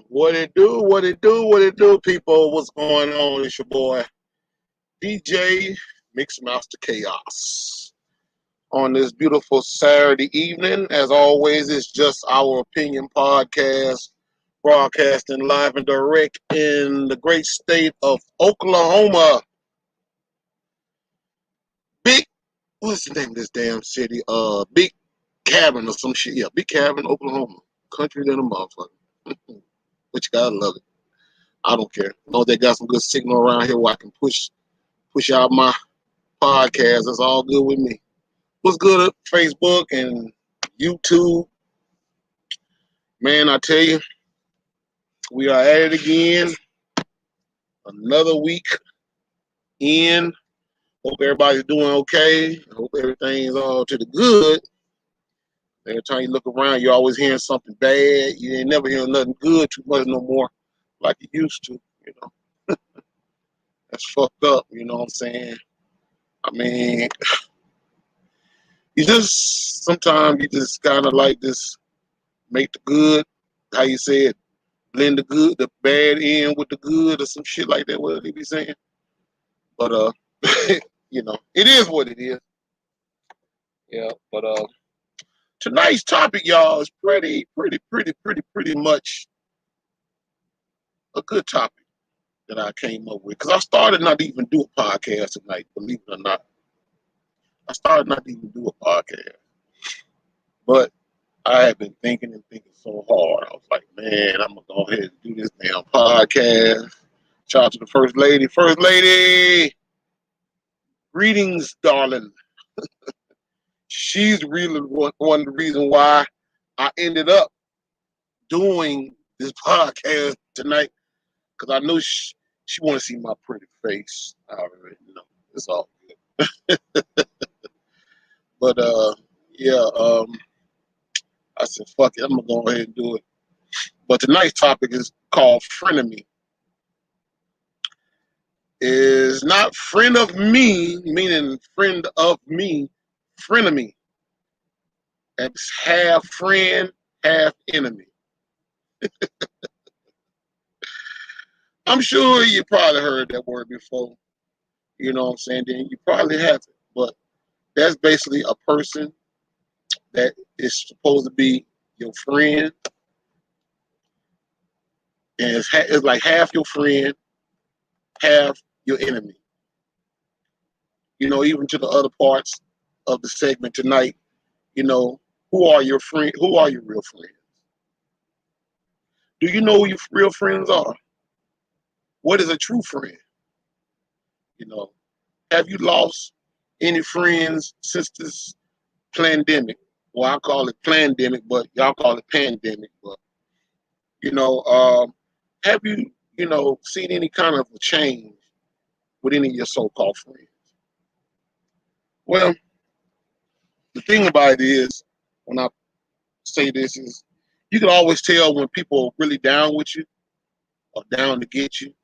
What it do, what it do, what it do, people? What's going on? It's your boy, DJ Mixmaster Chaos. On this beautiful Saturday evening, as always, it's just our opinion podcast, broadcasting live and direct in the great state of Oklahoma. Big, what's the name of this damn city? Big Cabin or some shit. Yeah, Big Cabin, Oklahoma. Country than a motherfucker. But you gotta love it. I don't care. I know they got some good signal around here where I can push out my podcast. That's all good with me. What's good at Facebook and YouTube? Man, I tell you, we are at it again. Another week in. Hope everybody's doing okay. Hope everything's all to the good. Every time you look around, you're always hearing something bad. You ain't never hearing nothing good too much no more like you used to, you know. That's fucked up, you know what I'm saying? I mean, sometimes you just kind of like this, make the good, how you say it, blend the bad in with the good or some shit like that, what they be saying. But, you know, it is what it is. Yeah, but tonight's topic, y'all, is pretty much a good topic that I came up with. Because I started not to even do a podcast tonight, believe it or not. I started not to even do a podcast. But I have been thinking so hard. I was like, man, I'm going to go ahead and do this damn podcast. Shout out to the First Lady. First Lady! Greetings, darling. She's really one of the reasons why I ended up doing this podcast tonight. Because I knew she want to see my pretty face. I already know. It's all good. But, yeah, I said, fuck it, I'm going to go ahead and do it. But tonight's topic is called FRIENDNERMY. Is not friend of me, meaning friend of me, FRIENDNERMY. That's half friend, half enemy. I'm sure you probably heard that word before. You know what I'm saying? Then you probably haven't. But that's basically a person that is supposed to be your friend. And it's like half your friend, half your enemy. You know, even to the other parts of the segment tonight, you know, who are your friends? Who are your real friends? Do you know who your real friends are? What is a true friend? You know, have you lost any friends since this pandemic? Well, I call it pandemic, but y'all call it pandemic. But you know, have you, you know, seen any kind of a change with any of your so-called friends? Well, the thing about it is, when I say this, is you can always tell when people are really down with you, or down to get you,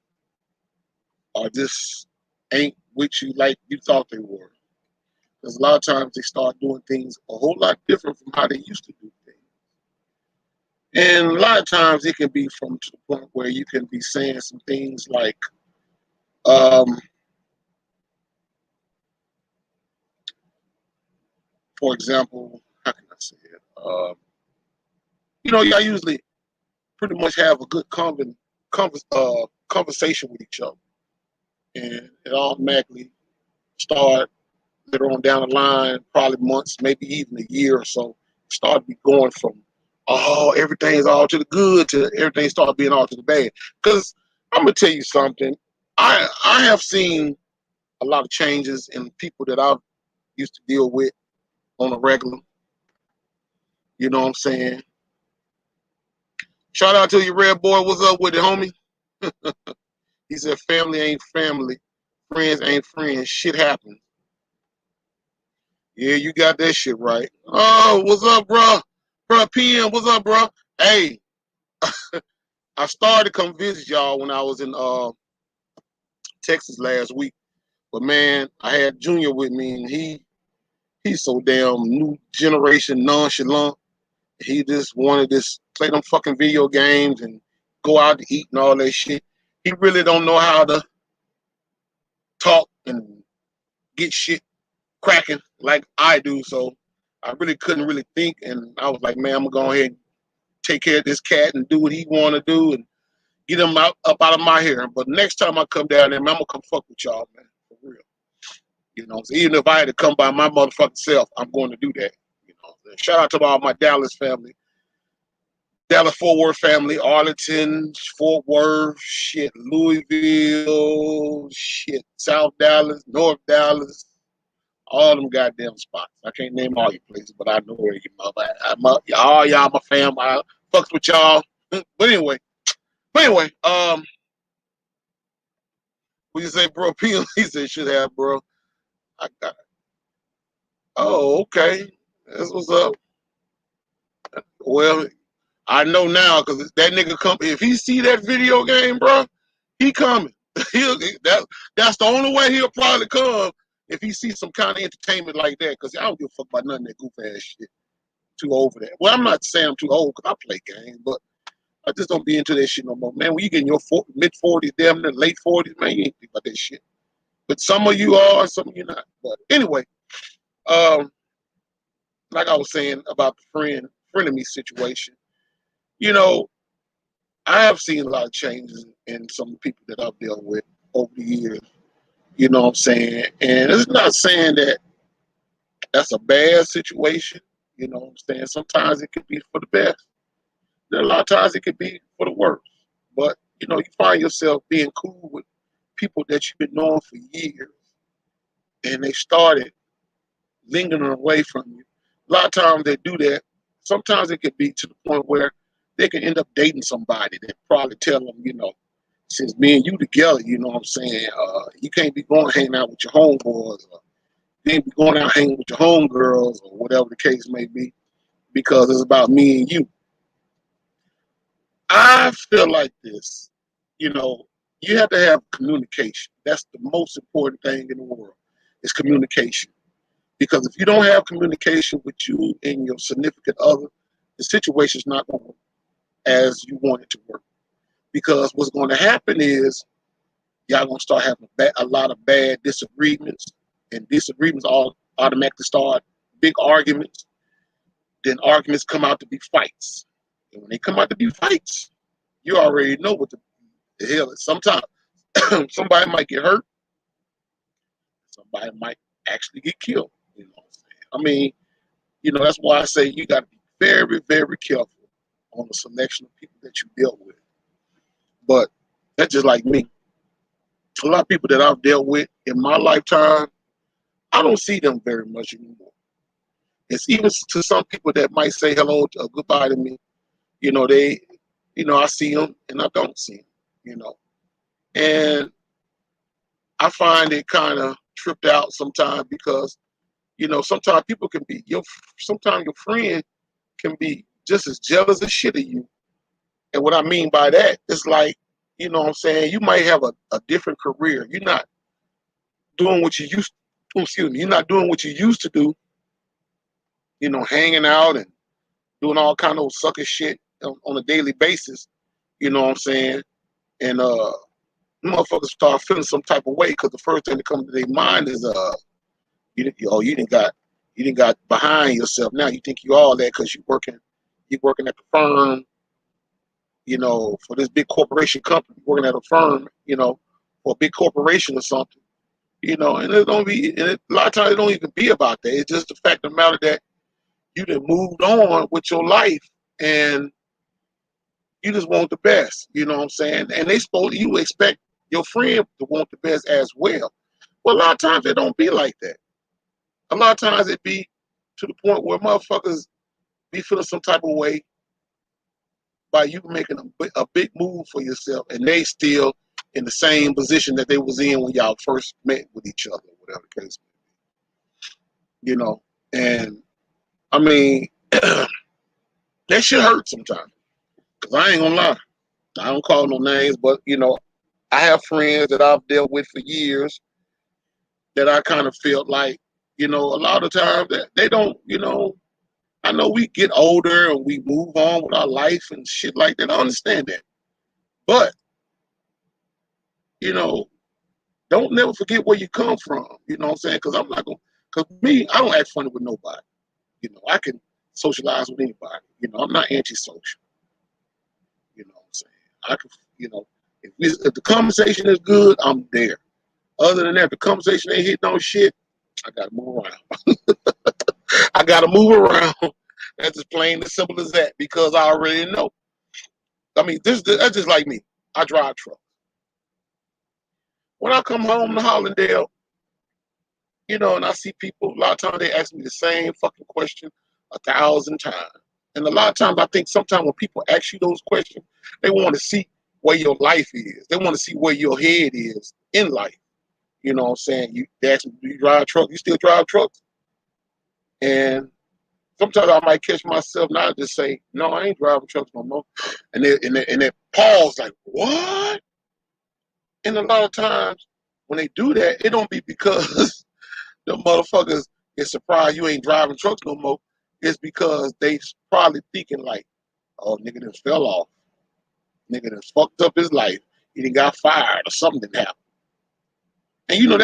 or just ain't with you like you thought they were. Because a lot of times they start doing things a whole lot different from how they used to do things. And a lot of times it can be from to the point where you can be saying some things like, um, for example, how can I say it? You know, y'all usually pretty much have a good conversation with each other. And it automatically start later on down the line, probably months, maybe even a year or so, start be going from, oh, everything's all to the good to everything start being all to the bad. Because I'm going to tell you something. I have seen a lot of changes in people that I used to deal with on a regular. You know what I'm saying? Shout out to you, Red Boy. What's up with it, homie? He said, family ain't family. Friends ain't friends. Shit happens. Yeah, you got that shit right. Oh, what's up, bro? Bro, PM, what's up, bro? Hey, I started to come visit y'all when I was in Texas last week. But man, I had Junior with me, and he's so damn new generation nonchalant. He just wanted to play them fucking video games and go out to eat and all that shit. He really don't know how to talk and get shit cracking like I do. So I really couldn't really think, and I was like, man, I'm gonna go ahead and take care of this cat and do what he want to do and get him up out of my hair. But next time I come down there, man, I'm gonna come fuck with y'all, man, for real. You know, so even if I had to come by my motherfucking self, I'm going to do that. You know, shout out to all my Dallas family, Dallas Fort Worth family, Arlington, Fort Worth, shit, Louisville, shit, South Dallas, North Dallas, all them goddamn spots. I can't name all your places, but I know where you mother. All y'all my fam. I fucks with y'all. But anyway, what you say, bro? P. He said should have, bro. I got it. Oh, okay. That's what's up. Well, I know now because that nigga come. If he see that video game, bro, he coming. That's the only way he'll probably come if he sees some kind of entertainment like that. Because I don't give a fuck about none of that goof ass shit. Too old for that. Well, I'm not saying I'm too old because I play games, but I just don't be into that shit no more, man. When you get in your mid-40s, damn near late 40s, man, you ain't think about that shit. But some of you are, some of you not. But anyway, um, like I was saying about the frenemy situation, you know, I have seen a lot of changes in some people that I've dealt with over the years. You know what I'm saying? And it's not saying that that's a bad situation. You know what I'm saying? Sometimes it could be for the best. Then a lot of times it could be for the worst. But, you know, you find yourself being cool with people that you've been knowing for years and they started lingering away from you. A lot of times they do that. Sometimes it could be to the point where they can end up dating somebody that probably tell them, you know, since me and you together, you know what I'm saying, you can't be going hanging out with your homeboys or you can't be going out hanging with your homegirls or whatever the case may be because it's about me and you. I feel like this, you know, you have to have communication. That's the most important thing in the world is communication. Because if you don't have communication with you and your significant other, the situation is not going to work as you want it to work. Because what's going to happen is y'all going to start having a lot of bad disagreements, and disagreements all automatically start big arguments. Then arguments come out to be fights. And when they come out to be fights, you already know what the hell is. Sometimes somebody might get hurt. Somebody might actually get killed. You know what I'm saying? I mean, you know, that's why I say you got to be very, very careful on the selection of people that you deal with. But that's just like me. A lot of people that I've dealt with in my lifetime, I don't see them very much anymore. It's even to some people that might say hello or goodbye to me. You know, I see them and I don't see them, you know. And I find it kind of tripped out sometimes because, you know, sometimes people can be, sometimes your friend can be just as jealous as shit of you. And what I mean by that is like, you know what I'm saying, you might have a different career. You're not doing what you used to, excuse me, you're not doing what you used to do, you know, hanging out and doing all kind of sucker shit on a daily basis, you know what I'm saying? And motherfuckers start feeling some type of way because the first thing that comes to their mind is you didn't got behind yourself now. You think you all that because you're working at the firm, you know, for this big corporation company, working at a firm, you know, for a big corporation or something, you know, and it don't be, and a lot of times it don't even be about that. It's just the fact of the matter that you done moved on with your life and you just want the best, you know what I'm saying? And you expect your friend to want the best as well. Well, a lot of times it don't be like that. A lot of times it be to the point where motherfuckers be feeling some type of way by you making a big move for yourself and they still in the same position that they was in when y'all first met with each other, whatever the case may be. You know, and I mean, that shit hurts sometimes. Cause I ain't gonna lie. I don't call no names, but you know, I have friends that I've dealt with for years that I kind of felt like, you know, a lot of times that they don't, you know, I know we get older and we move on with our life and shit like that. I understand that. But, you know, don't never forget where you come from. You know what I'm saying? Because I'm not going to, because me, I don't act funny with nobody. You know, I can socialize with anybody. You know, I'm not antisocial. You know what I'm saying? I can, you know, if the conversation is good, I'm there. Other than that, the conversation ain't hitting on shit, I got to move around. I got to move around. That's as plain as simple as that because I already know. I mean, that's just like me. I drive truck. When I come home to Hollandale, you know, and I see people, a lot of times they ask me the same fucking question 1,000 times. And a lot of times I think sometimes when people ask you those questions, they want to see where your life is. They want to see where your head is in life. You know what I'm saying? They ask me, do you drive trucks? You still drive trucks? And sometimes I might catch myself now just say, no, I ain't driving trucks no more. And they pause like, what? And a lot of times when they do that, it don't be because the motherfuckers is surprised you ain't driving trucks no more. It's because they probably thinking like, oh, nigga done fell off. Nigga done fucked up his life. He done got fired or something done happened. And you know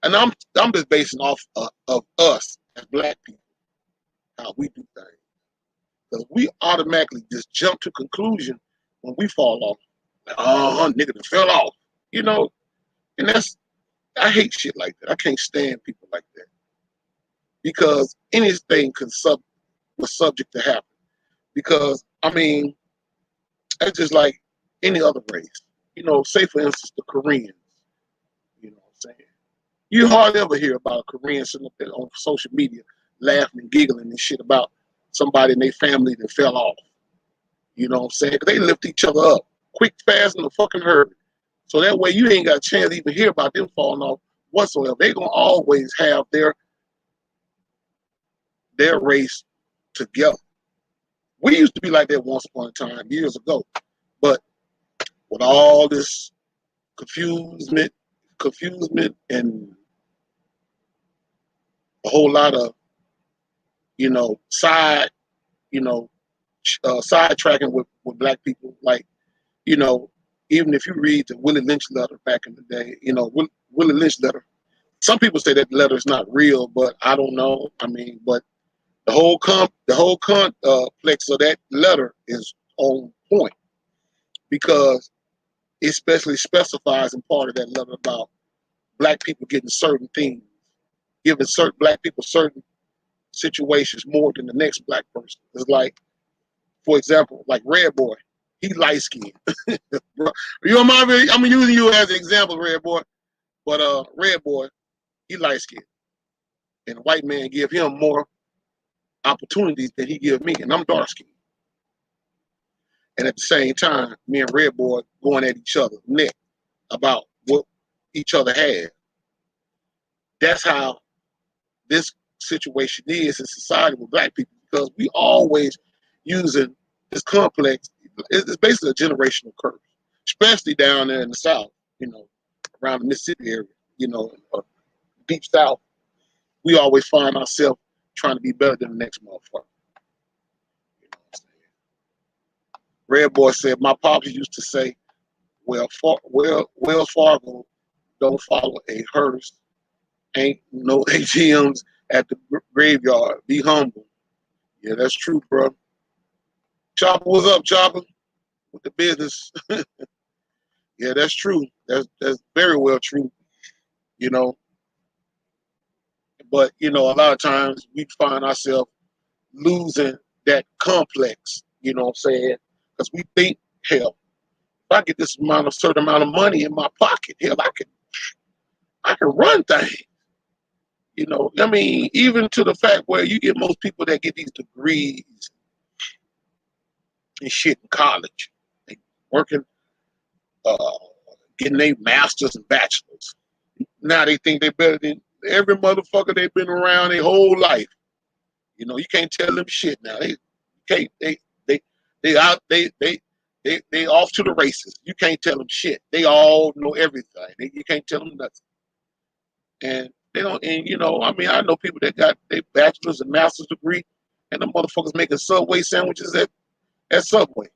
and I'm just basing off of us as black people, how we do things. Because we automatically just jump to conclusion when we fall off. Like, nigga done fell off. You know, and I hate shit like that. I can't stand people like that. Because anything was subject to happen. Because, I mean, that's just like any other race. You know, say for instance the Koreans. You know what I'm saying? You hardly ever hear about a Korean sitting up there on social media laughing and giggling and shit about somebody in their family that fell off. You know what I'm saying? 'Cause they lift each other up quick, fast, in a fucking hurry. So that way you ain't got a chance to even hear about them falling off whatsoever. They're gonna always have their race together. We used to be like that once upon a time, years ago. But with all this confusement, and a whole lot of, you know, sidetracking with black people. Like, you know, even if you read the Willie Lynch letter back in the day, you know, Willie Lynch letter, some people say that letter is not real, but I don't know. I mean, but the whole complex of that letter is on point because it especially specifies in part of that letter about black people getting certain things, giving certain black people certain situations more than the next black person. It's like, for example, like Red Boy, he light skinned. You don't mind me? I'm using you as an example, Red Boy. But Red Boy, he light skinned, and white man give him more opportunities than he give me, and I'm dark skinned. And at the same time, me and Red Boy going at each other neck about what each other had. That's how this situation is in society with black people because we always using this complex. It's basically a generational curse, especially down there in the South, you know, around the Mississippi area, you know, deep South. We always find ourselves trying to be better than the next motherfucker. You know what I'm saying? Red Boy said, my pops used to say, Wells Fargo don't follow a hearse. Ain't no ATMs at the graveyard. Be humble. Yeah, that's true, bro. Chopper, what's up, Chopper? With the business. Yeah, that's true. That's very well true. You know, but you know, a lot of times we find ourselves losing that complex. You know what I'm saying? Because we think, hell, if I get this certain amount of money in my pocket, hell, I can run things. You know, I mean, even to the fact where you get most people that get these degrees and shit in college, they working, uh, getting their masters and bachelors. Now they think they're better than every motherfucker they've been around their whole life. You know, you can't tell them shit now. They can't. They out. They off to the races. You can't tell them shit. They all know everything. You can't tell them nothing. And they don't. And you know, I mean, I know people that got their bachelor's and master's degree, and the motherfuckers making Subway sandwiches at Subway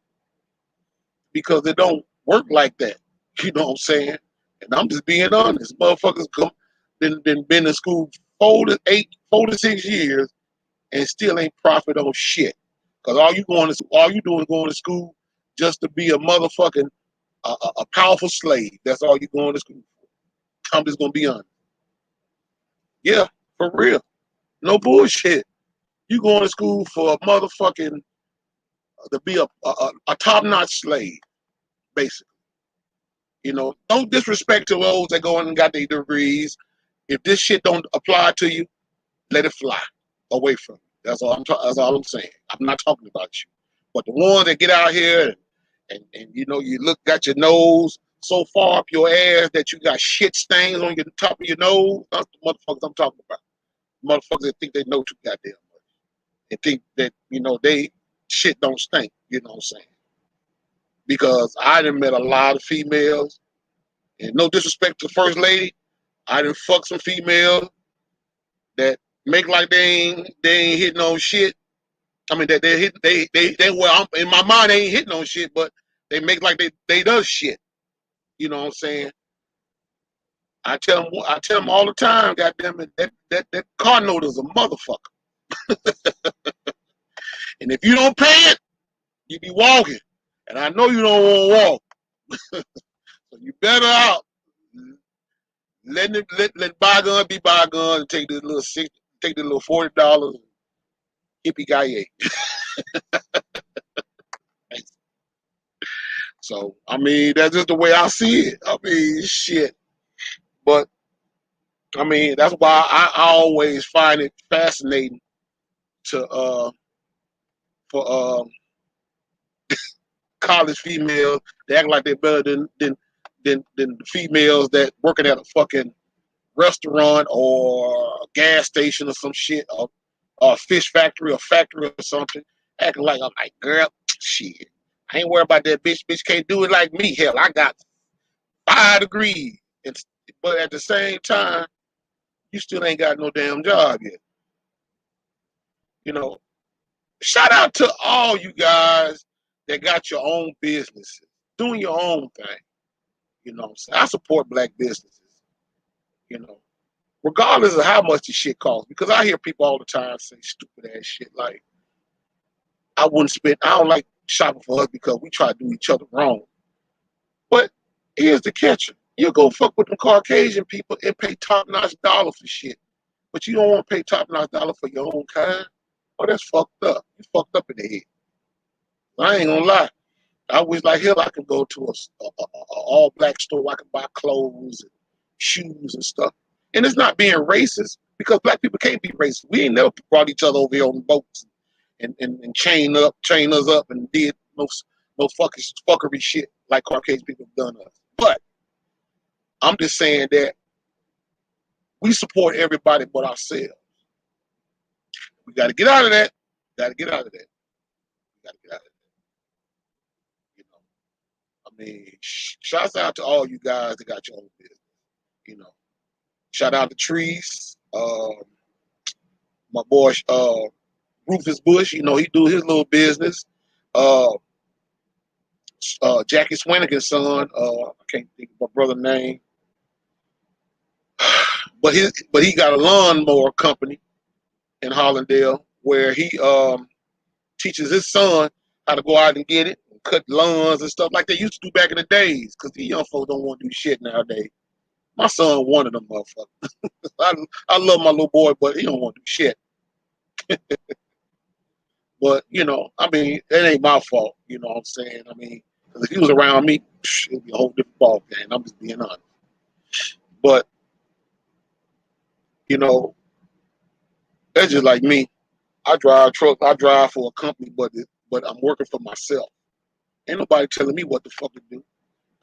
because they don't work like that. You know what I'm saying? And I'm just being honest. Motherfuckers been in school 4 to 6 years and still ain't profit on shit. Cause all you doing is going to school just to be a motherfucking a powerful slave. That's all you going to school for. I'm just gonna be honest. Yeah, for real. No bullshit. You going to school for a motherfucking to be a top notch slave, basically. You know, don't disrespect to those that go in and got their degrees. If this shit don't apply to you, let it fly away from you. That's all I'm saying. I'm not talking about you. But the ones that get out here and you know you got your nose so far up your ass that you got shit stains on your top of your nose, that's the motherfuckers I'm talking about. Motherfuckers that think they know too goddamn much. And think that, you know, they shit don't stink, you know what I'm saying? Because I done met a lot of females, and no disrespect to the first lady, I done fuck some females that make like they ain't hitting on shit. I mean that they well I'm, in my mind they ain't hitting on shit, but they make like they does shit. You know what I'm saying? I tell them all the time, goddamn it, that car note is a motherfucker. And if you don't pay it, you be walking. And I know you don't want to walk. So you better out. Let bygone be bygone and take this little $40 hippie guy. So I mean that's just the way I see it. I mean shit. But I mean that's why I always find it fascinating to for college females. They act like they're better than the females that working at a fucking restaurant or a gas station or some shit, or a fish factory or factory or something. Acting like I'm like, girl, shit. I ain't worried about that bitch. Bitch can't do it like me. Hell, I got 5 degrees. But at the same time, you still ain't got no damn job yet. You know, shout out to all you guys that got your own businesses, doing your own thing. You know what I'm saying? I support black businesses, you know, regardless of how much the shit costs. Because I hear people all the time say stupid ass shit like, I don't like shopping for us because we try to do each other wrong. But here's the catcher. You go fuck with them Caucasian people and pay top-notch dollar for shit. But you don't want to pay top-notch dollar for your own kind? Oh, that's fucked up. You fucked up in the head. I ain't gonna lie. I wish like hell I could go to a all-black store where I could buy clothes and shoes and stuff. And it's not being racist because black people can't be racist. We ain't never brought each other over here on boats and chain us up and did no fuckery shit like Caucasian people have done us. But I'm just saying that we support everybody but ourselves. We got to get out of that. Got to get out of that. Got to get out of that. You know, I mean, shouts out to all you guys that got your own business. You know, shout out to Trees, my boy Rufus Bush. You know, he do his little business. Jackie Swanigan's son. I can't think of my brother's name, but he got a lawnmower company in Hollandale where he teaches his son how to go out and get it, and cut lawns and stuff like they used to do back in the days. Because the young folks don't want to do shit nowadays. My son one of them motherfuckers. I love my little boy, but he don't want to do shit. But you know, I mean, it ain't my fault. You know what I'm saying? I mean, because if he was around me, it'd be a whole different ball game. I'm just being honest. But you know, that's just like me. I drive truck. I drive for a company, but I'm working for myself. Ain't nobody telling me what the fuck to do.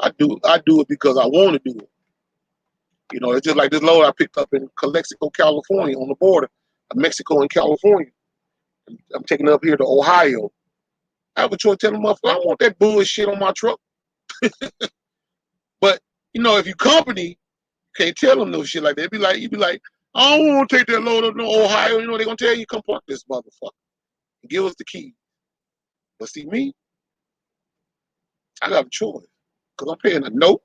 I do it because I want to do it. You know, it's just like this load I picked up in Calexico, California, on the border of Mexico and California. I'm taking it up here to Ohio. I have a choice telling them, I don't want that bullshit on my truck. But you know, if you company, you can't tell them no shit like that. You'd be like, I don't want to take that load up to Ohio. You know, they're gonna tell you, come park this motherfucker and give us the key. But see me, I got a choice. because I'm paying a note,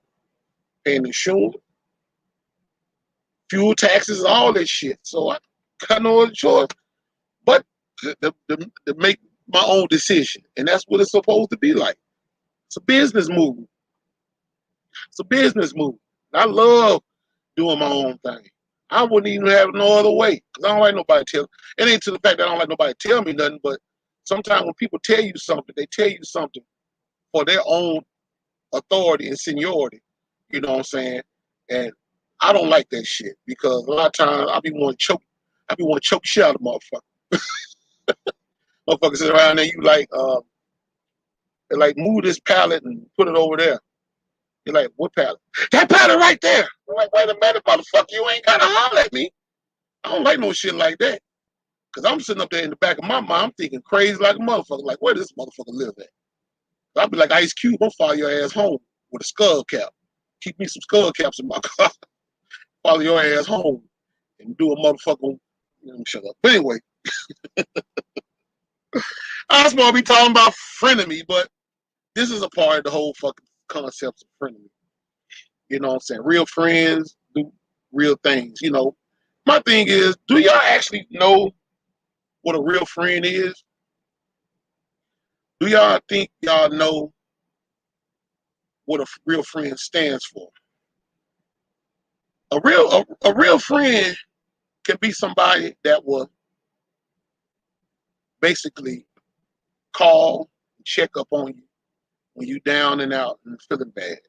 paying insurance, fuel taxes, all that shit. So I got no other choice but to make my own decision. And that's what it's supposed to be like. It's a business move. It's a business move. I love doing my own thing. I wouldn't even have it no other way. Because I don't like nobody tell. It ain't to the fact that I don't like nobody tell me nothing, but sometimes when people tell you something, they tell you something for their own authority and seniority. You know what I'm saying? And I don't like that shit because a lot of times I be wanting to choke shit out of motherfucker. Motherfucker sit around there, you like move this pallet and put it over there. You're like, what pallet? That pallet right there. I'm like, wait a minute, motherfucker, you ain't gotta holler at me. I don't like no shit like that. Cause I'm sitting up there in the back of my mind, I'm thinking crazy like a motherfucker. Like, where does this motherfucker live at? I'll be like Ice Cube, I'm follow your ass home with a skull cap. Keep me some skull caps in my car. Follow your ass home and do a motherfucker. Shut up. But anyway, I was supposed to be talking about frenemy, but this is a part of the whole fucking concept of frenemy. You know what I'm saying? Real friends do real things. You know, my thing is, do y'all actually know what a real friend is? Do y'all think y'all know what a real friend stands for? A real friend can be somebody that will basically call, check up on you when you down and out and feeling bad.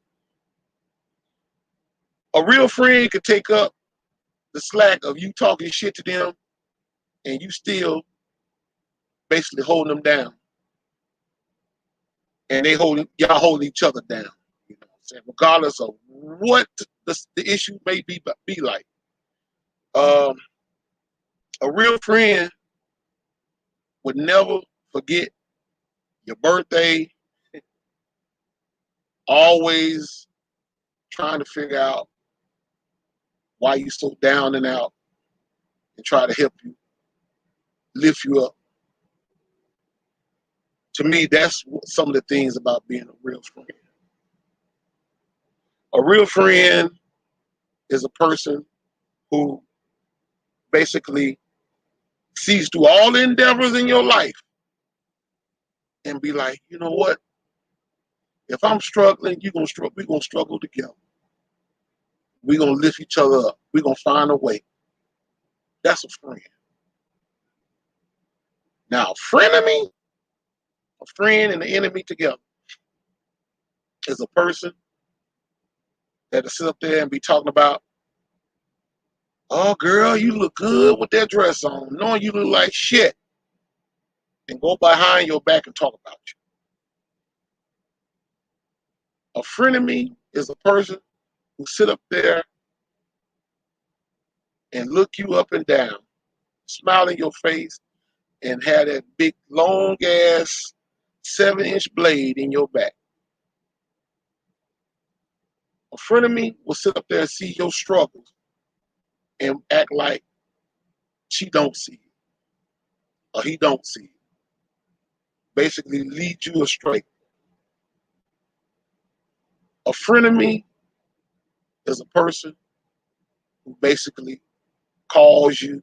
A real friend could take up the slack of you talking shit to them and you still basically holding them down. And y'all holding each other down. You know what I'm saying? Regardless of what the issue may be like. A real friend would never forget your birthday, always trying to figure out why you so down and out and try to help you, lift you up. To me, that's some of the things about being a real friend. A real friend is a person who basically sees through all the endeavors in your life and be like, you know what? If I'm struggling, you're gonna struggle. We're gonna struggle together. We're gonna lift each other up. We're gonna find a way. That's a friend. Now, frenemy, a friend and an enemy together, is a person that'll sit up there and be talking about, oh girl, you look good with that dress on, knowing you look like shit, and go behind your back and talk about you. A frenemy is a person who sit up there and look you up and down, smile in your face, and have that big long ass 7-inch blade in your back. A frenemy will sit up there and see your struggles and act like she don't see it or he don't see it. Basically lead you astray. A frenemy is a person who basically calls you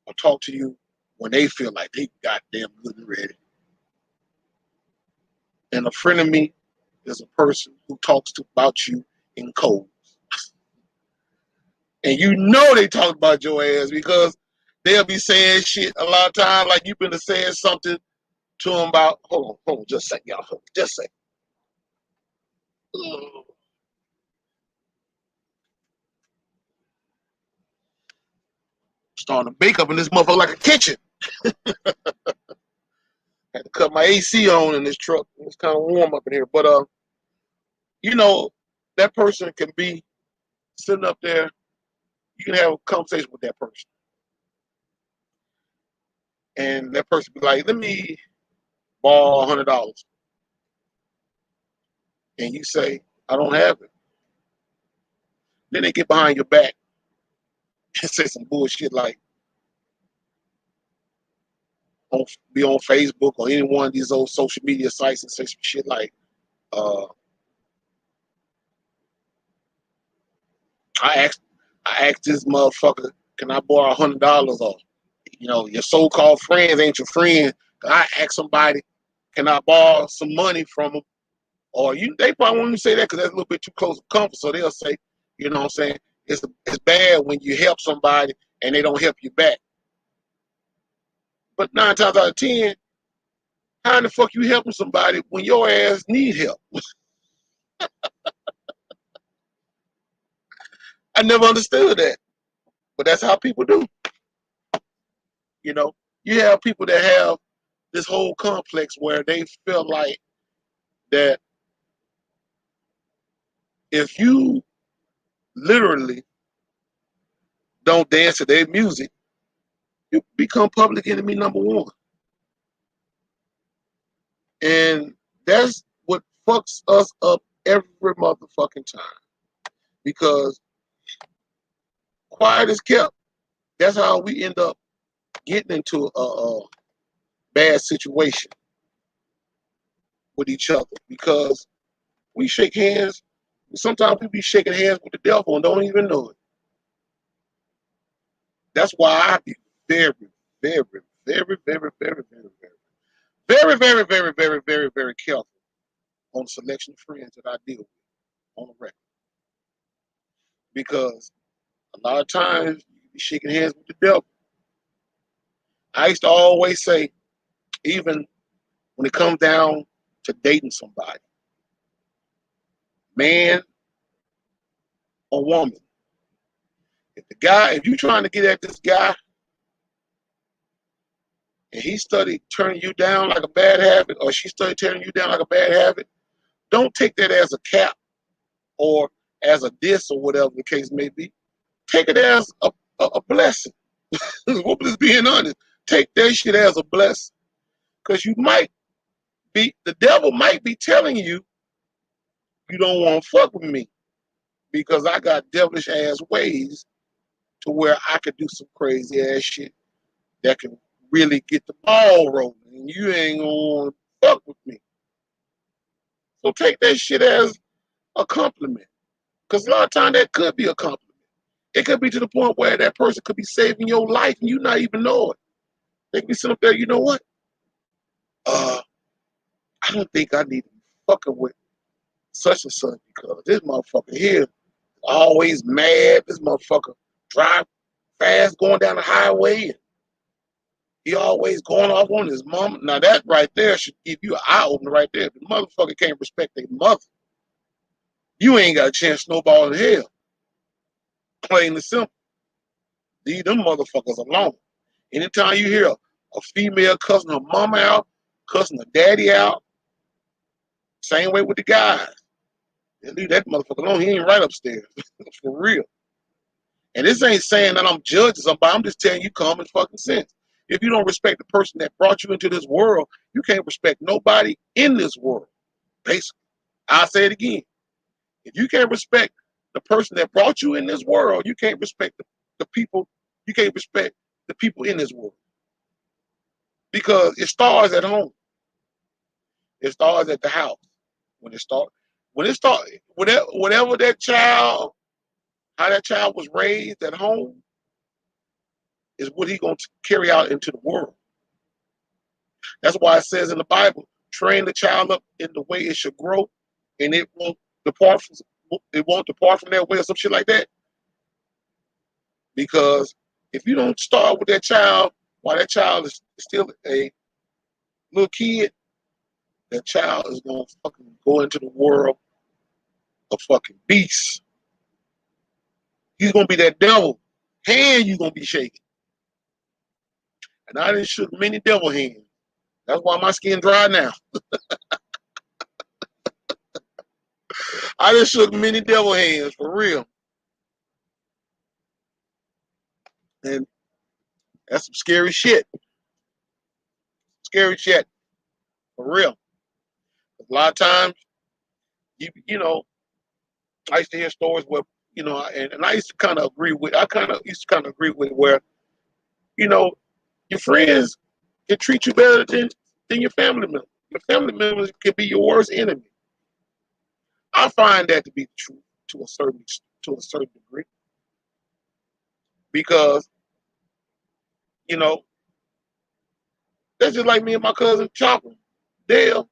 or talk to you when they feel like they goddamn good and ready. And a frenemy is a person who talks about you in codes. And you know they talk about your ass because they'll be saying shit a lot of times like you've been saying something to them about, hold on, just a second, y'all. Just a second. Starting to bake up in this motherfucker like a kitchen. Had to cut my AC on in this truck. It's kind of warm up in here. But you know, that person can be sitting up there. You can have a conversation with that person. And that person be like, let me borrow $100. And you say, I don't have it. Then they get behind your back and say some bullshit like be on Facebook or any one of these old social media sites and say some shit like, I asked this motherfucker, can I borrow $100 off? You know, your so-called friends ain't your friend. I ask somebody, can I borrow some money from them? Or they probably won't even say that because that's a little bit too close to comfort. So they'll say, you know what I'm saying? It's bad when you help somebody and they don't help you back. But 9 times out of 10, how in the fuck you helping somebody when your ass need help? I never understood that. But that's how people do. You know, you have people that have this whole complex where they feel like that if you literally don't dance to their music, you become public enemy number one. And that's what fucks us up every motherfucking time. Because quiet is kept. That's how we end up getting into a bad situation with each other. Because we shake hands. Sometimes we be shaking hands with the devil and don't even know it. That's why I be very, very, very, very, very, very, very, very, very, very, very, very careful on the selection of friends that I deal with on the record. Because a lot of times you be shaking hands with the devil. I used to always say, even when it comes down to dating somebody, man or woman, if you trying to get at this guy and he studied turning you down like a bad habit, or she studied turning you down like a bad habit, don't take that as a cap or as a diss or whatever the case may be. Take it as a blessing. We're just being honest. Take that shit as a blessing. Because the devil might be telling you, you don't want to fuck with me because I got devilish ass ways to where I could do some crazy ass shit that can really get the ball rolling, and you ain't gonna want to fuck with me. So take that shit as a compliment, because a lot of times that could be a compliment. It could be to the point where that person could be saving your life and you not even know it. They could be sitting up there, you know what? I don't think I need to be fucking with such and such because this motherfucker here is always mad. This motherfucker drive fast going down the highway and he always going off on his mom. Now that right there should give you an eye opener right there. If the motherfucker can't respect their mother, you ain't got a chance snowball in hell. Plain and simple. Leave them motherfuckers alone. Anytime you hear a female cussing her mama out, cussing her daddy out, same way with the guys. They leave that motherfucker alone. He ain't right upstairs. For real. And this ain't saying that I'm judging somebody. I'm just telling you common fucking sense. If you don't respect the person that brought you into this world, you can't respect nobody in this world. Basically. I'll say it again. If you can't respect the person that brought you in this world, you can't respect the people. You can't respect the people in this world. Because it starts at home. It starts at the house. When it starts, whatever that child, how that child was raised at home, is what he's going to carry out into the world. That's why it says in the Bible, train the child up in the way it should grow, and it won't depart from that way or some shit like that. Because if you don't start with that child while that child is still a little kid, that child is going to fucking go into the world of fucking beasts. He's going to be that devil. Hand you going to be shaking. And I done shook many devil hands. That's why my skin dry now. I done shook many devil hands, for real. And that's some scary shit. Scary shit. For real. A lot of times, you know, I used to hear stories where, you know, and I used to kind of agree with, where, you know, your friends can treat you better than your family members. Your family members can be your worst enemy. I find that to be true to a certain to a certain degree because, you know, that's just like me and my cousin Chopper, Dale.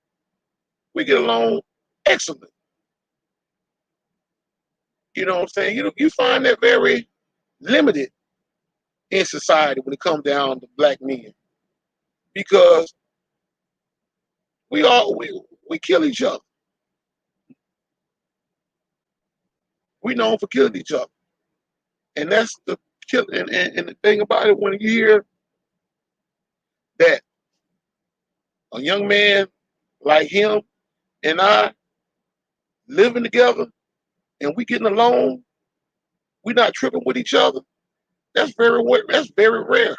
We get along excellent. You know what I'm saying? You find that very limited in society when it comes down to black men because we kill each other. We known for killing each other, and that's the kill. And the thing about it, when you hear that a young man like him and I living together and we getting along, we not tripping with each other. That's very rare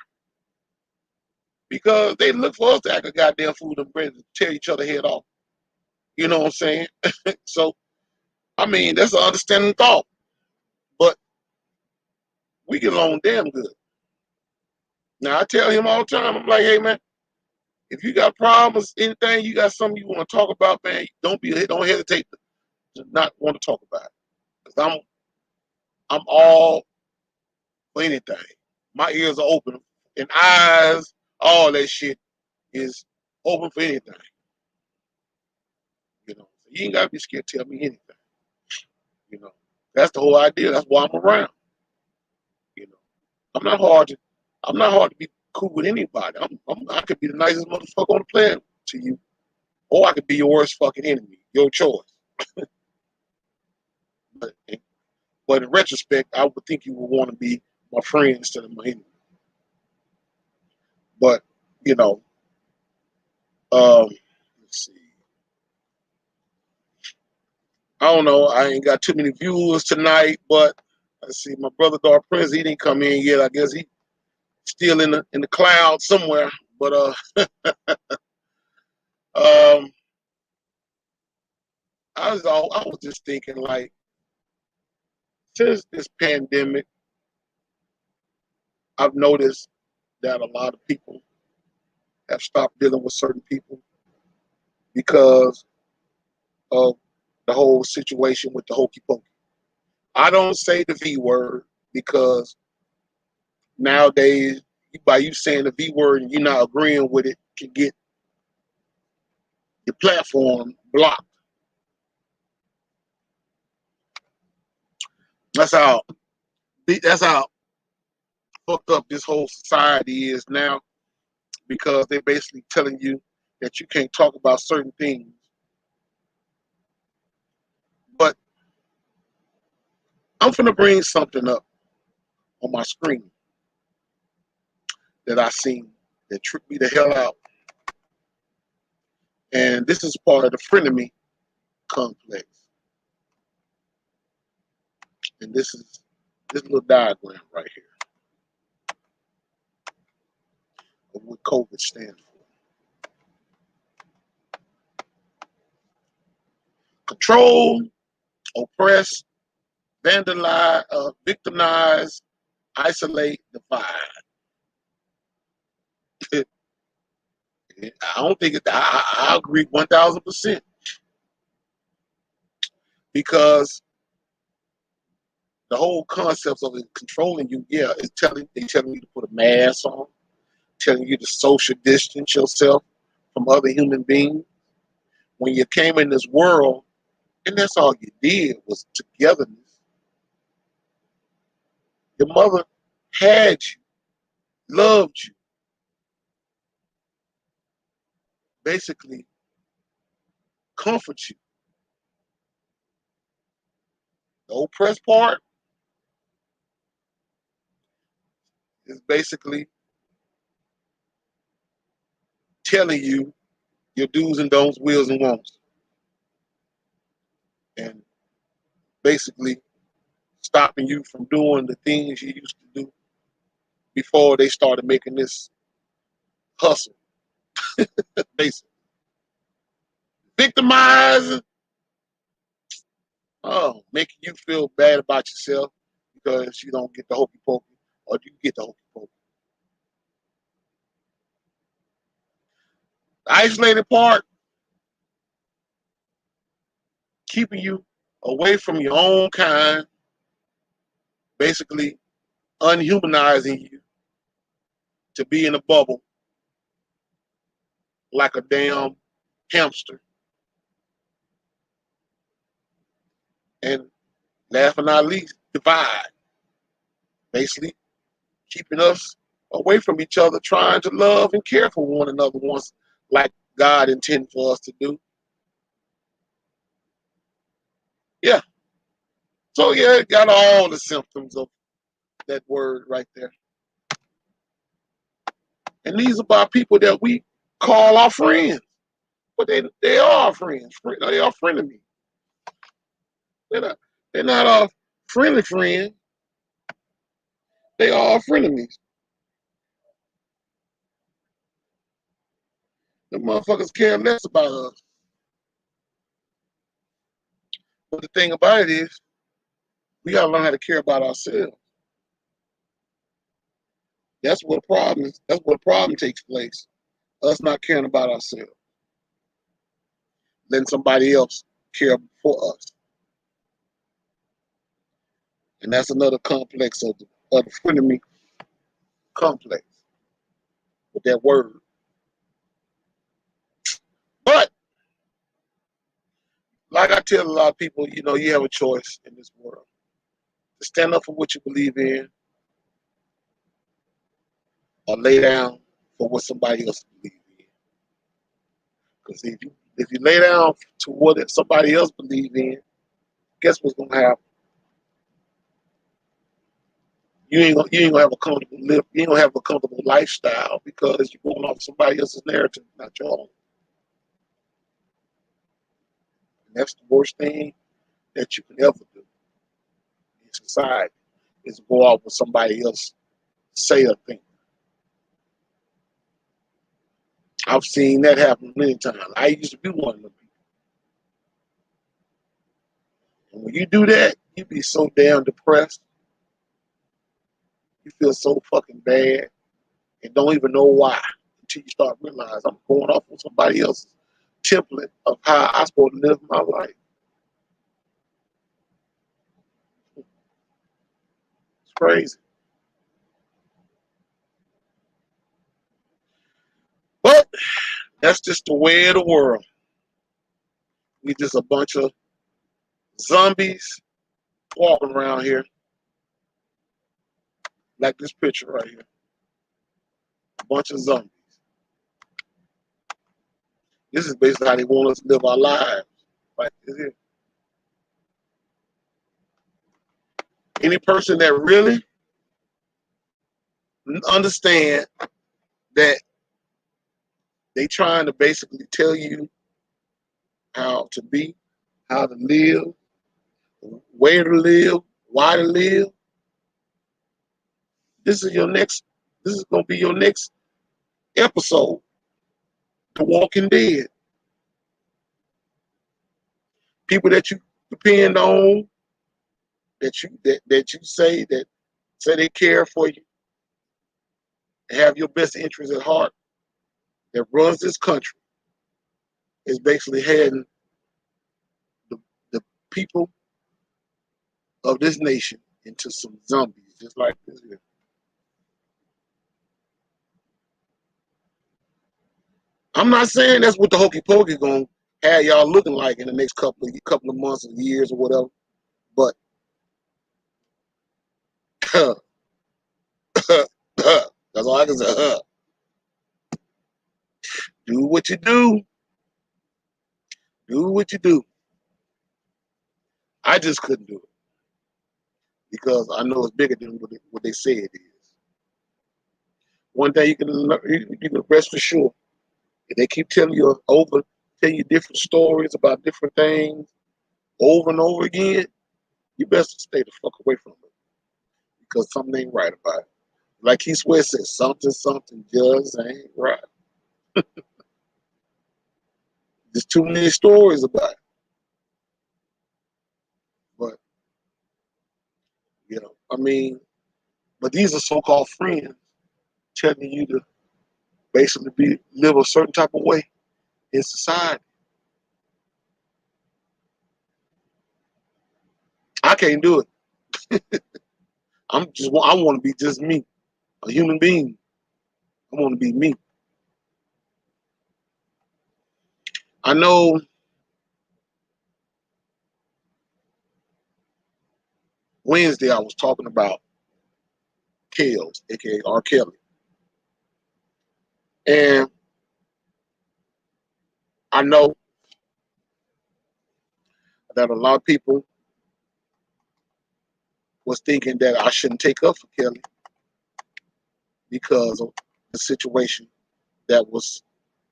because they look for us to act a goddamn fool and ready to tear each other head off. You know what I'm saying? So I mean that's an understanding thought, but we get along damn good. Now I tell him all the time, I'm like, hey man, if you got problems, anything, you got something you want to talk about, man, don't hesitate to not want to talk about it. Cause I'm all for anything. My ears are open and eyes, all that shit is open for anything. You know, so you ain't gotta be scared to tell me anything. You know, that's the whole idea. That's why I'm around. You know, I'm not hard to, I'm not hard to be cool with anybody. I could be the nicest motherfucker on the planet to you, or I could be your worst fucking enemy. Your choice. But, but in retrospect, I would think you would want to be my friend instead of my enemy. But you know, let's see. I don't know. I ain't got too many viewers tonight, but let's see. My brother Dark Prince, he didn't come in yet. I guess he still in the cloud somewhere. But um, I was just thinking like since this pandemic, I've noticed that a lot of people have stopped dealing with certain people because of the whole situation with the hokey pokey. I don't say the V word because nowadays, by you saying the V word and you're not agreeing with it, can get your platform blocked. That's how that's how fucked up this whole society is now because they're basically telling you that you can't talk about certain things. But I'm gonna bring something up on my screen that I seen that tripped me the hell out. And this is part of the frenemy complex. And this is this little diagram right here of what COVID stands for. Control, oppress, vandalize, victimize, isolate, divide. I don't think I agree 1,000% because the whole concept of it controlling you, yeah, is telling you to put a mask on, telling you to social distance yourself from other human beings. When you came in this world, and that's all you did was togetherness. Your mother had you, loved you, basically comfort you. The oppressed part is basically telling you your do's and don'ts, wills and wants, and basically stopping you from doing the things you used to do before they started making this hustle. Basically, victimizing, making you feel bad about yourself because you don't get the hokey pokey, or you get the hokey pokey. The isolated part, keeping you away from your own kind, basically unhumanizing you to be in a bubble like a damn hamster. And last but not least, divide. Basically keeping us away from each other, trying to love and care for one another once like God intended for us to do. Yeah. So yeah, it got all the symptoms of that word right there. And these are by people that we call our friends. But they are our friends. They are frenemies. They're not our friendly friends. They are our frenemies. The motherfuckers care less about us. But the thing about it is, we gotta learn how to care about ourselves. That's what the problem is. That's where the problem takes place. Us not caring about ourselves. Letting somebody else care for us. And that's another complex of the frenemy complex with that word. But like I tell a lot of people, you have a choice in this world to stand up for what you believe in or lay down for what somebody else believes in. Because if you lay down to what somebody else believes in, guess what's gonna happen? You ain't gonna have a comfortable live. You ain't gonna have a comfortable lifestyle because you're going off somebody else's narrative, not your own. And that's the worst thing that you can ever do in society is go off with somebody else say or think. I've seen that happen many times. I used to be one of them people. And when you do that, you be so damn depressed. You feel so fucking bad and don't even know why until you start realizing I'm going off on somebody else's template of how I'm supposed to live my life. It's crazy. But that's just the way of the world. We just a bunch of zombies walking around here like this picture right here. A bunch of zombies. This is basically how they want us to live our lives. Like this here. Any person that really understand that they trying to basically tell you how to be, how to live, where to live, why to live. This is your next. This is gonna be your next episode. The Walking Dead. People that you depend on, that you say they care for you, have your best interests at heart, that runs this country, is basically heading the, the people of this nation into some zombies, just like this here. I'm not saying that's what the hokey pokey gonna have y'all looking like in the next couple of months or years or whatever, but that's all I can say. Do what you do. Do what you do. I just couldn't do it because I know it's bigger than what they say it is. One thing you can rest for sure. If they keep telling you different stories about different things over and over again, you best stay the fuck away from it because something ain't right about it. Like he Sweat said, something just ain't right. There's too many stories about it. But I mean, but these are so-called friends telling you to basically live a certain type of way in society. I can't do it. I want to be just me, a human being. I want to be me. I know Wednesday I was talking about Kels, aka R. Kelly, and I know that a lot of people was thinking that I shouldn't take up for Kelly because of the situation that was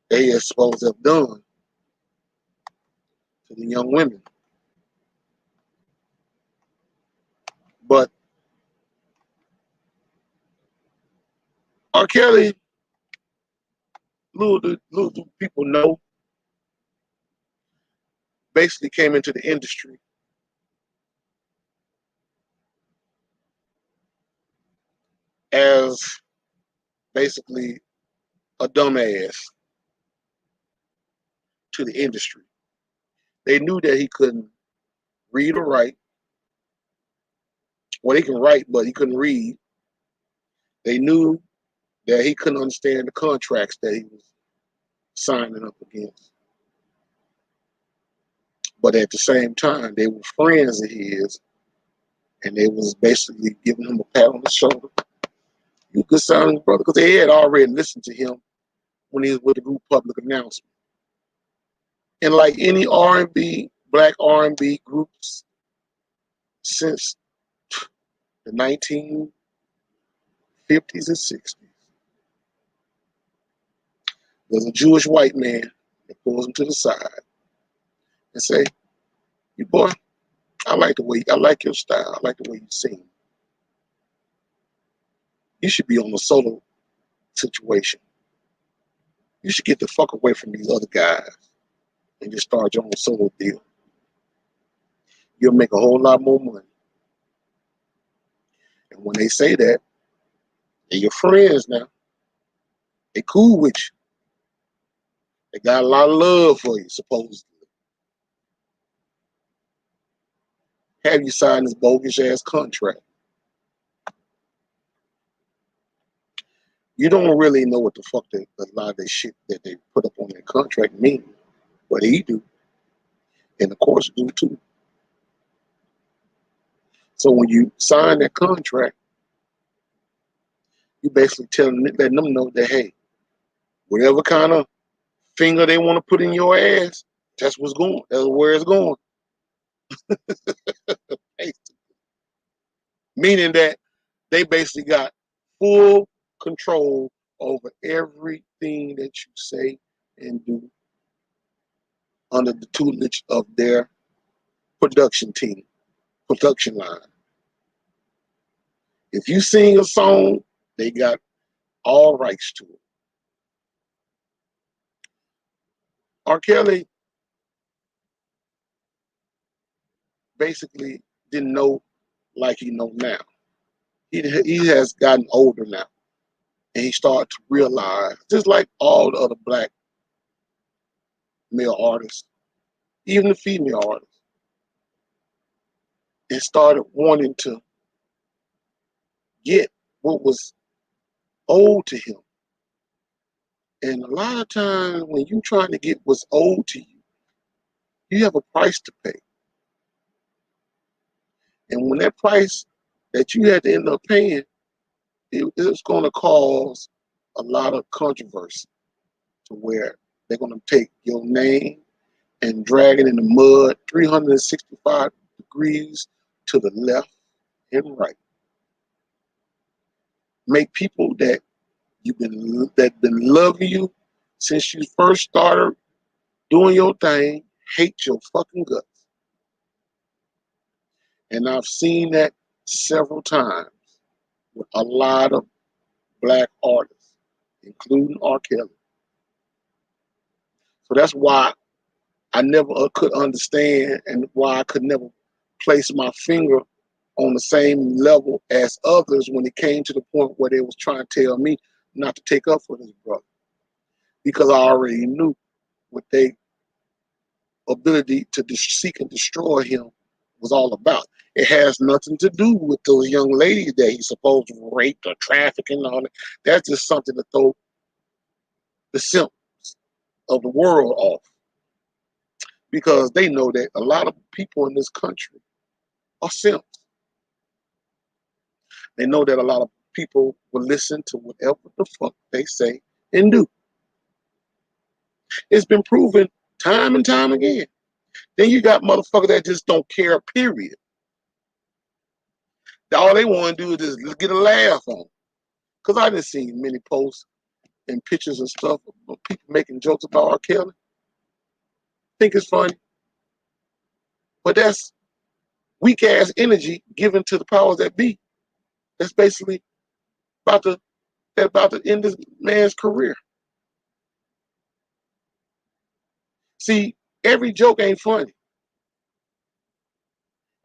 they are supposed to have done to the young women. But R. Kelly, little do people know, basically came into the industry as basically a dumbass to the industry. They knew that he couldn't read or write. Well, he can write, but he couldn't read. They knew that he couldn't understand the contracts that he was signing up against. But at the same time, they were friends of his, and they was basically giving him a pat on the shoulder. You could sound his brother, because they had already listened to him when he was with the group Public Announcement. And like any R&B, black R&B groups since the 1950s and 60s, there's a Jewish white man that pulls him to the side and say, "You boy, I like your style. I like the way you sing. You should be on a solo situation. You should get the fuck away from these other guys and just start your own solo deal. You'll make a whole lot more money." And when they say that, they're your friends now. They cool with you. They got a lot of love for you, supposedly. Have you signed this bogus ass contract? You don't really know what the fuck a lot of that shit that they put up on that contract mean. But he do. And of course do too. So when you sign that contract, you basically letting them know that, hey, whatever kind of finger they want to put in your ass, that's what's going. That's where it's going. Meaning that they basically got full control over everything that you say and do under the tutelage of their production team, production line. If you sing a song, they got all rights to it. R. Kelly basically didn't know like he know now. He has gotten older now, and he started to realize, just like all the other black male artists, even the female artists, and started wanting to get what was owed to him. And a lot of times when you're trying to get what's owed to you, you have a price to pay. And when that price that you had to end up paying, it's going to cause a lot of controversy to where they're going to take your name and drag it in the mud 365 degrees to the left and right. Make people that been loving you since you first started doing your thing hate your fucking guts. And I've seen that several times with a lot of black artists, including R. Kelly. So that's why I never could understand and why I could never place my finger on the same level as others when it came to the point where they was trying to tell me not to take up for this brother. Because I already knew what their ability to seek and destroy him was all about. It has nothing to do with those young ladies that he's supposed to rape or traffic and all that. That's just something to throw the simps of the world off, because they know that a lot of people in this country are simps. They know that a lot of people will listen to whatever the fuck they say and do. It's been proven time and time again. Then you got motherfuckers that just don't care, period. All they want to do is just get a laugh on. Because I done seen many posts and pictures and stuff of people making jokes about R. Kelly. Think it's funny. But that's weak ass energy given to the powers that be. That's basically about to end this man's career. See, every joke ain't funny.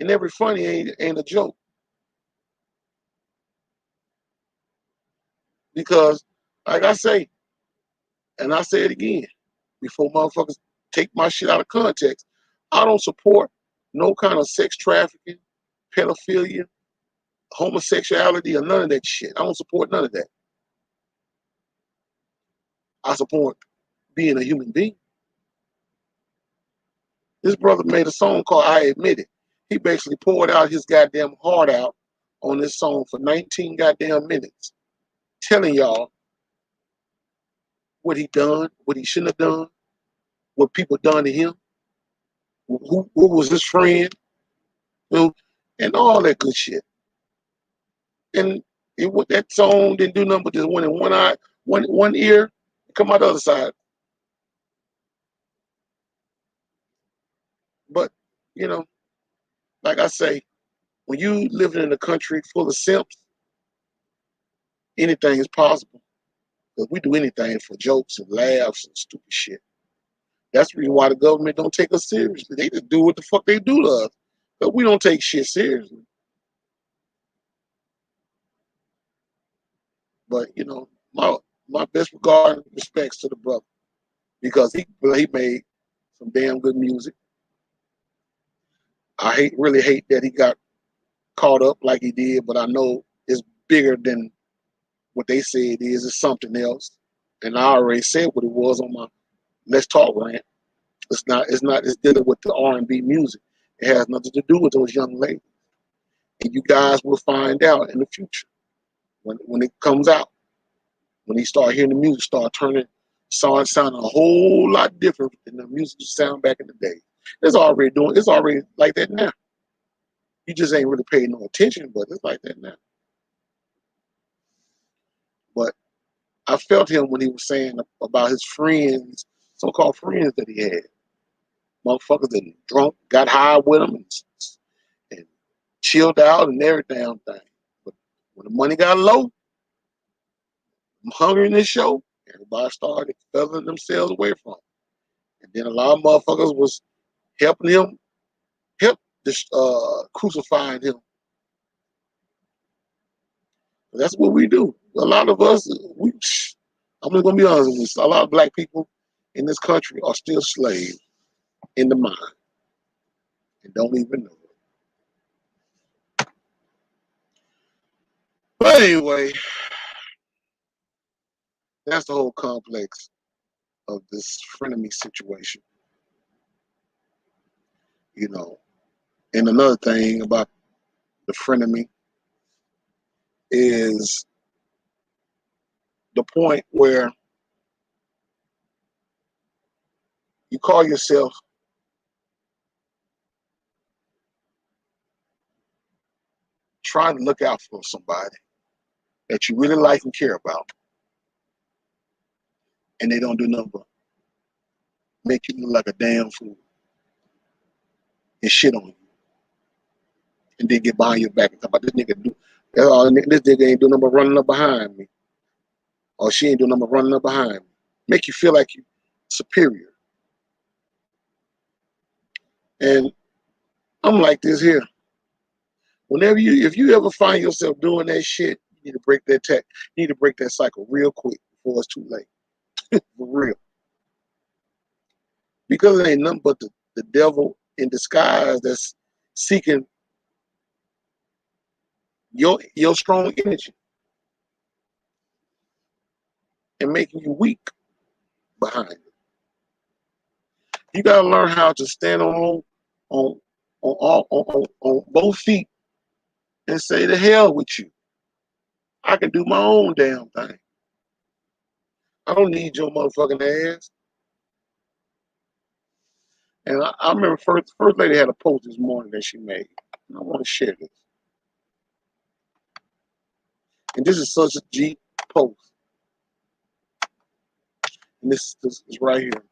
And every funny ain't a joke. Because, like I say, and I say it again, before motherfuckers take my shit out of context, I don't support no kind of sex trafficking, pedophilia, homosexuality, or none of that shit. I don't support none of that. I support being a human being. This brother made a song called I Admit It. He basically poured out his goddamn heart out on this song for 19 goddamn minutes, telling y'all what he done, what he shouldn't have done, what people done to him, who was his friend, you know, and all that good shit. And that song didn't do nothing but just went in one eye, one ear, come out the other side. But, you know, like I say, when you living in a country full of simps, anything is possible. Because we do anything for jokes and laughs and stupid shit. That's the reason why the government don't take us seriously. They just do what the fuck they do to us. But we don't take shit seriously. But, you know, my best regard and respects to the brother. Because he made some damn good music. I really hate that he got caught up like he did, but I know it's bigger than what they say it is. It's something else. And I already said what it was on my Let's Talk rant. It's dealing with the R&B music. It has nothing to do with those young ladies. And you guys will find out in the future when it comes out. When he start hearing the music, start sounding a whole lot different than the music sound back in the day. It's already like that now. You just ain't really paying no attention, but it's like that now. But I felt him when he was saying about his friends, so-called friends that he had. Motherfuckers that drunk, got high with him and chilled out and every damn thing. But when the money got low, I'm hungry in this show, everybody started feathering themselves away from him. And then a lot of motherfuckers was helping him, crucifying him. That's what we do. A lot of us, I'm just gonna be honest with you. A lot of black people in this country are still slaves in the mind and don't even know it. But anyway, that's the whole complex of this frenemy situation. You know, and another thing about the frenemy is the point where you call yourself trying to look out for somebody that you really like and care about, and they don't do nothing but make you look like a damn fool and shit on you, and then get behind your back and talk about this nigga do. This nigga ain't doing nothing but running up behind me, or she ain't doing nothing but running up behind me. Make you feel like you superior. And I'm like this here. If you ever find yourself doing that shit, you need to break that you need to break that cycle real quick before it's too late. For real. Because it ain't nothing but the devil in disguise that's seeking your strong energy and making you weak behind it. You gotta learn how to stand on on both feet and say the hell with you. I can do my own damn thing. I don't need your motherfucking ass. And I remember first lady had a post this morning that she made. And I want to share this. And this is such a G post. And this is right here.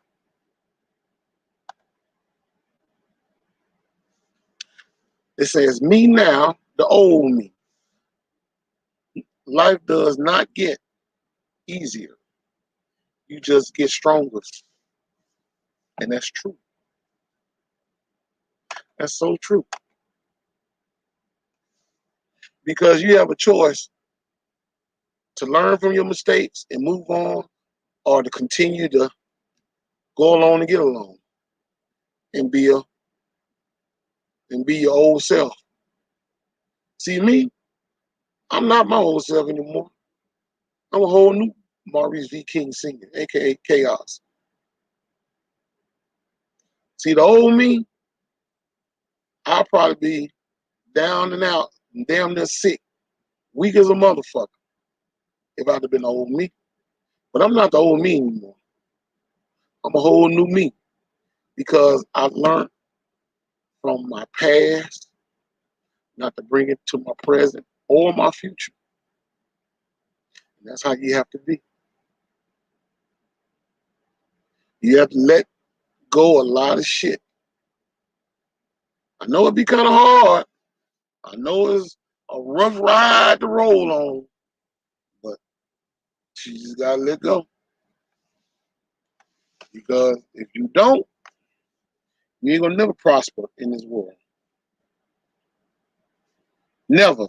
It says, me now, the old me. Life does not get easier. You just get stronger. And that's true. That's so true. Because you have a choice to learn from your mistakes and move on, or to continue to go along and get along and be your old self. See me, I'm not my old self anymore. I'm a whole new Maurice V. King Sr., aka Chaos. See, the old me, I'll probably be down and out and damn near sick, weak as a motherfucker if I'd have been the old me. But I'm not the old me anymore. I'm a whole new me because I've learned from my past not to bring it to my present or my future. And that's how you have to be. You have to let go a lot of shit. I know it'd be kind of hard. I know it's a rough ride to roll on, but you just gotta let go. Because if you don't, you ain't gonna never prosper in this world. Never.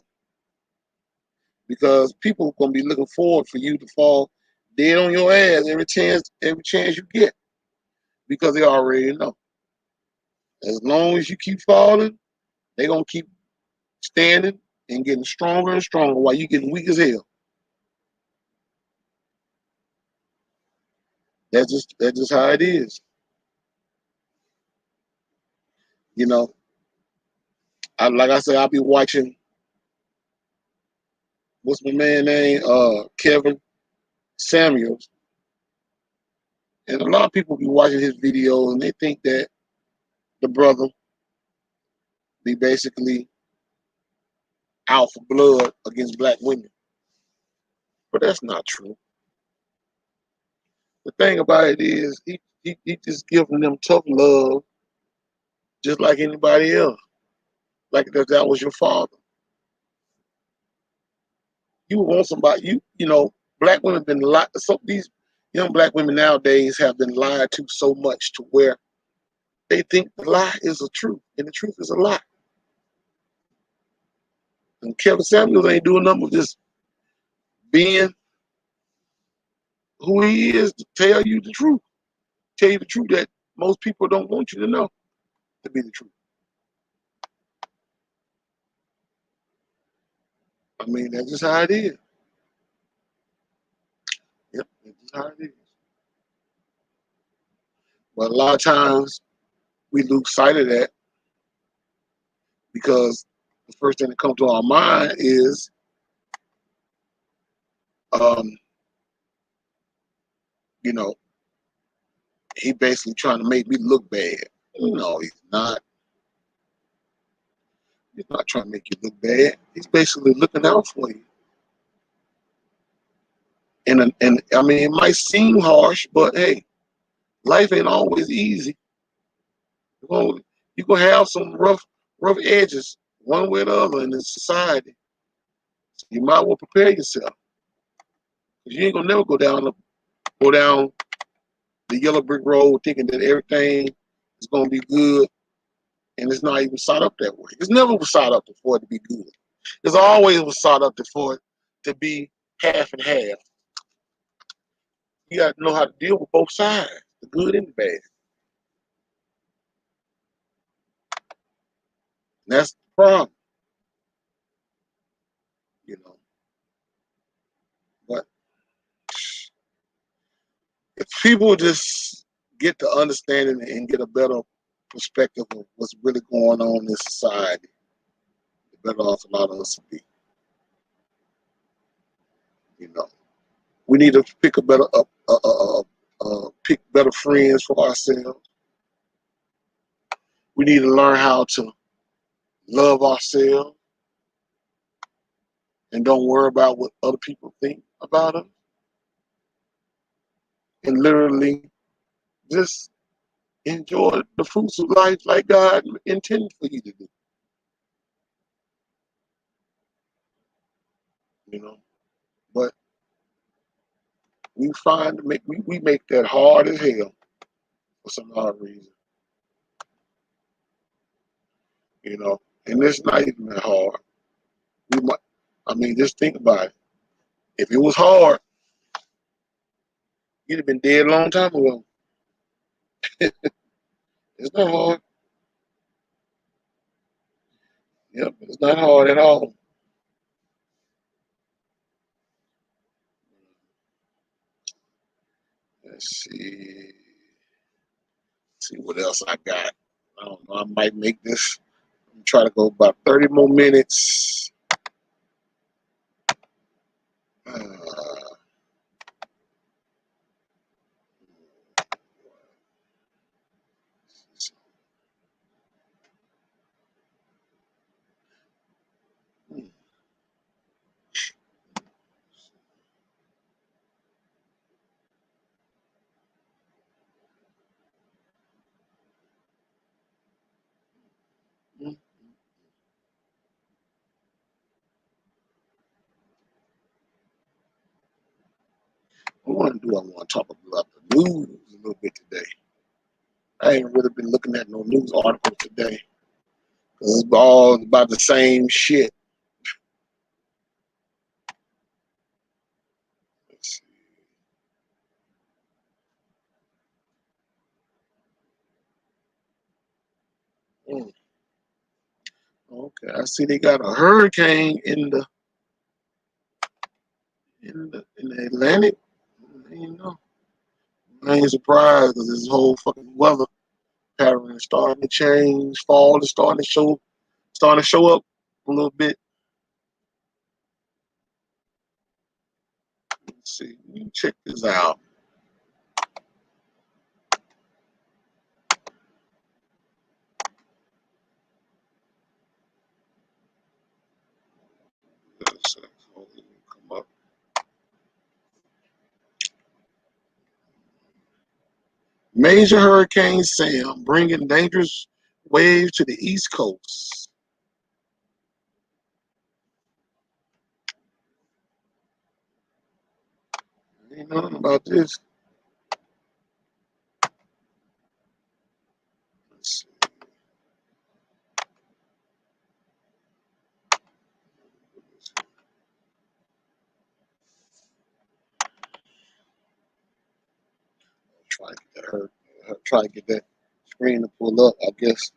Because people are gonna be looking forward for you to fall dead on your ass every chance you get. Because they already know. As long as you keep falling, they're gonna keep standing and getting stronger and stronger while you getting weak as hell. That's just how it is. You know, like I said, I'll be watching, what's my man name? Kevin Samuels. And a lot of people be watching his videos and they think that the brother be basically out for blood against black women. But that's not true. The thing about it is he just giving them tough love just like anybody else. Like if that was your father. You would want somebody, black women been lied, some these young black women nowadays have been lied to so much to where they think the lie is a truth and the truth is a lie. And Kevin Samuels ain't doing nothing but just being who he is to tell you the truth. Tell you the truth that most people don't want you to know to be the truth. I mean, that's just how it is. Yep, that's just how it is. But a lot of times we lose sight of that because the first thing that comes to our mind is, um, you know, he basically trying to make me look bad. No, he's not. He's not trying to make you look bad. He's basically looking out for you. And I mean, it might seem harsh, but hey, life ain't always easy. You're gonna have some rough edges, one way or the other, in this society. So you might well prepare yourself. Cause you ain't gonna never go down the yellow brick road thinking that everything is gonna be good, and it's not even sought up that way. It's never was sought up for it to be good. It's always was sought up for it to be half and half. You got to know how to deal with both sides, the good and the bad. And that's the problem. you know. But if people just get to understanding and get a better perspective of what's really going on in this society, the better off a lot of us will be. You know, we need to pick a better pick better friends for ourselves. We need to learn how to love ourselves and don't worry about what other people think about us. And literally just enjoy the fruits of life like God intended for you to do. You know, but we make that hard as hell for some odd reason. You know, and it's not even that hard. We might, I mean, just think about it. If it was hard, you'd have been dead a long time ago. It's not hard. Yep, it's not hard at all. Let's see what else I got. I don't know. I might make this. I'm try to go about 30 more minutes. Uh, I want to talk about the news a little bit today. I ain't really been looking at no news articles today. It's all about the same shit. Let's see. Mm, okay, I see they got a hurricane in the Atlantic. You know, I ain't surprised because this whole fucking weather pattern is starting to change. Fall is starting to show up a little bit. Let's see, you check this out. Let's come up. Major Hurricane Sam bringing dangerous waves to the East Coast. Ain't nothing about this. Let's see. Try to get try to get that screen to pull up. I guess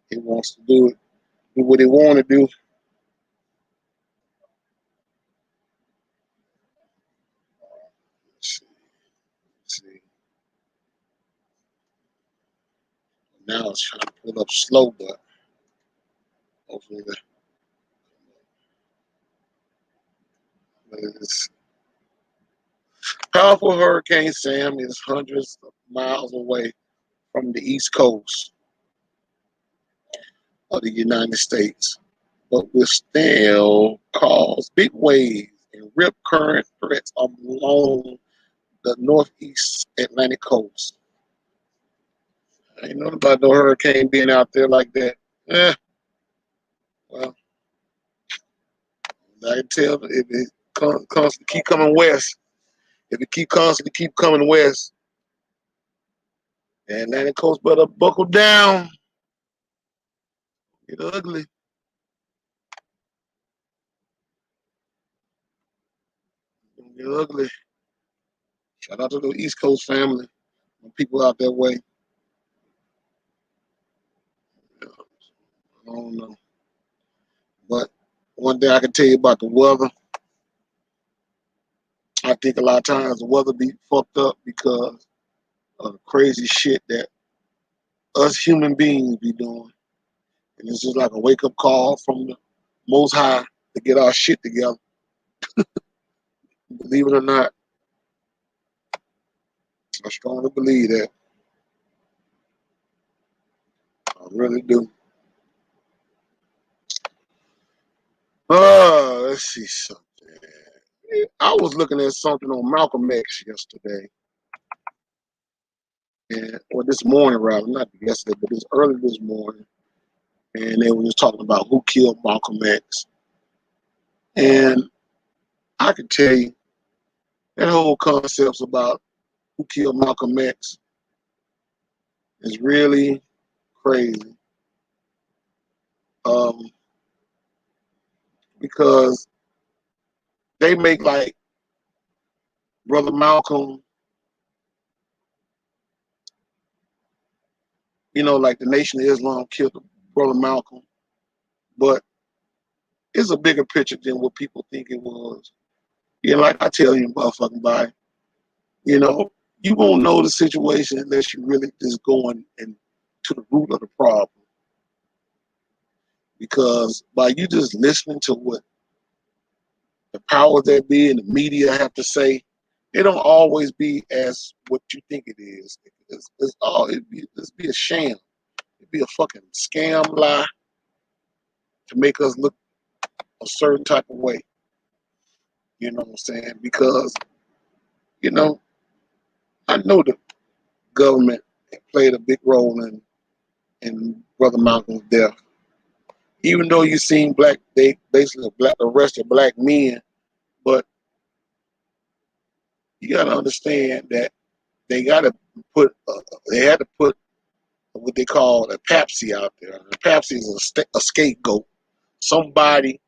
it wants to do what it want to do. Let's see. Let's see. Now it's trying to pull up slow, but hopefully this powerful Hurricane Sam is hundreds of miles away from the East Coast of the United States, but will still cause big waves and rip current threats along the northeast Atlantic coast. I ain't know about no hurricane being out there like that. Well, I can tell if it constantly keep coming west. If it constantly keep coming west, the Atlantic coast better buckle down. Get ugly. Get ugly. Shout out to the East Coast family, people out that way. I don't know, but One thing I can tell you about the weather, I think a lot of times the weather be fucked up because of the crazy shit that us human beings be doing. And it's just like a wake up call from the Most High to get our shit together. Believe it or not, I strongly believe that. I really do. Let's see something. I was looking at something on Malcolm X yesterday, or this morning rather, not yesterday, but this early this morning, and they were just talking about who killed Malcolm X. And I can tell you that whole concept about who killed Malcolm X is really crazy. Because they make like Brother Malcolm, like the Nation of Islam killed Brother Malcolm, but it's a bigger picture than what people think it was. Like I tell you, motherfucking body, you won't know the situation unless you really just going and to the root of the problem. Because by you just listening to what the powers that be and the media have to say, it don't always be as what you think it is. It's be a sham. It'd be a fucking scam lie to make us look a certain type of way. You know what I'm saying? Because, you know, I know the government played a big role in Brother Malcolm's death. Even though you seen they basically arrested black men, but you got to understand that they got to they had to put what they call a Pepsi out there. A Pepsi is a scapegoat, somebody